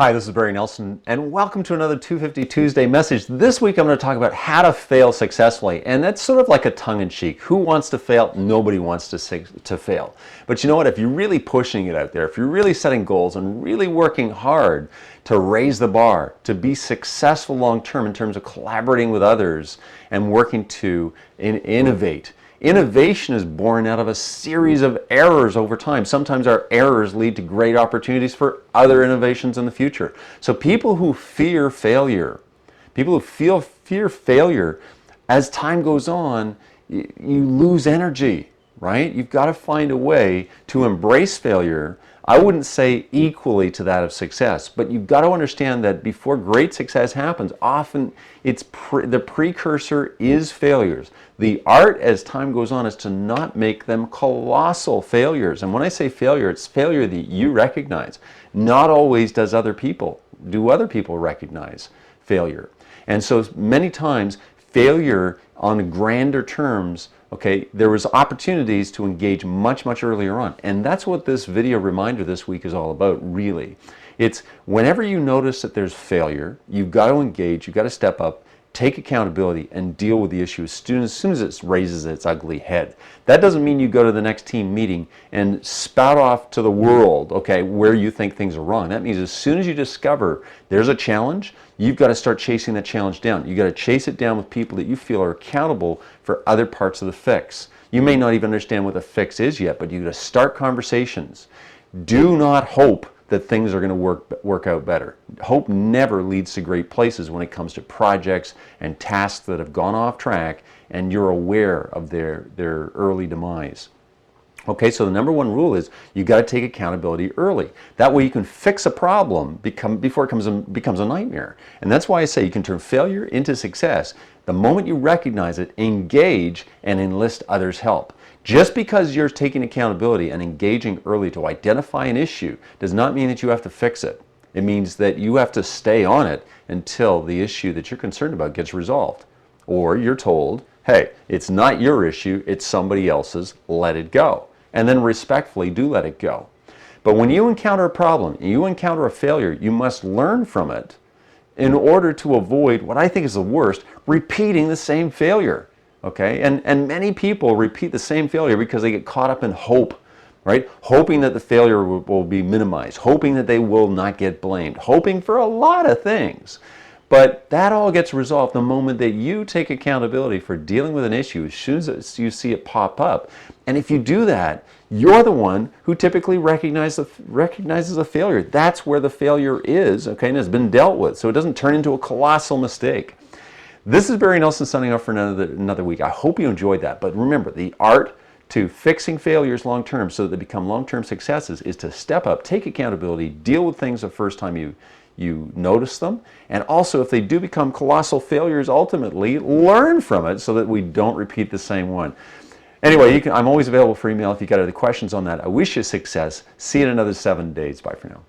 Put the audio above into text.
Hi, this is Barry Nelson, and welcome to another 250 Tuesday message. This week I'm going to talk about how to fail successfully, and that's sort of like a tongue-in-cheek. Who wants to fail? Nobody wants to fail. But you know what? If you're really pushing it out there, if you're really setting goals and really working hard to raise the bar, to be successful long-term in terms of collaborating with others and working to innovate, innovation is born out of a series of errors over time. Sometimes our errors lead to great opportunities for other innovations in the future. So people who fear failure, fear failure, as time goes on, you lose energy, right? You've got to find a way to embrace failure. I wouldn't say equally to that of success, but you've got to understand that before great success happens, often the precursor is failures. The art as time goes on is to not make them colossal failures. And when I say failure, it's failure that you recognize. Not always do other people recognize failure. And so many times failure on grander terms, okay, there was opportunities to engage much earlier on. And that's what this video reminder this week is all about, really. It's whenever you notice that there's failure, you've got to engage, you've got to step up, take accountability, and deal with the issue as soon as it raises its ugly head. That doesn't mean you go to the next team meeting and spout off to the world, okay, where you think things are wrong. That means as soon as you discover there's a challenge, you've got to start chasing that challenge down. You've got to chase it down with people that you feel are accountable for other parts of the fix. You may not even understand what the fix is yet, but you've got to start conversations. Do not hope that things are going to work out better. Hope never leads to great places when it comes to projects and tasks that have gone off track and you're aware of their early demise. Okay, so the number one rule is you got to take accountability early. That way you can fix a problem before it becomes a nightmare. And that's why I say you can turn failure into success. The moment you recognize it, engage and enlist others' help. Just because you're taking accountability and engaging early to identify an issue does not mean that you have to fix it. It means that you have to stay on it until the issue that you're concerned about gets resolved. Or you're told, hey, it's not your issue, it's somebody else's, let it go. And then respectfully do let it go. But when you encounter a problem, you encounter a failure, you must learn from it in order to avoid what I think is the worst, repeating the same failure. Okay, and many people repeat the same failure because they get caught up in hope, right? Hoping that the failure will be minimized, hoping that they will not get blamed, hoping for a lot of things. But that all gets resolved the moment that you take accountability for dealing with an issue as soon as you see it pop up. And if you do that, you're the one who typically recognizes a failure. That's where the failure is, okay, and has been dealt with. So it doesn't turn into a colossal mistake. This is Barry Nelson signing off for another week. I hope you enjoyed that. But remember, the art to fixing failures long term so that they become long-term successes is to step up, take accountability, deal with things the first time you notice them, and also if they do become colossal failures, ultimately learn from it so that we don't repeat the same one. Anyway, I'm always available for email if you got other questions on that. I wish you success. See you in another 7 days. Bye for now.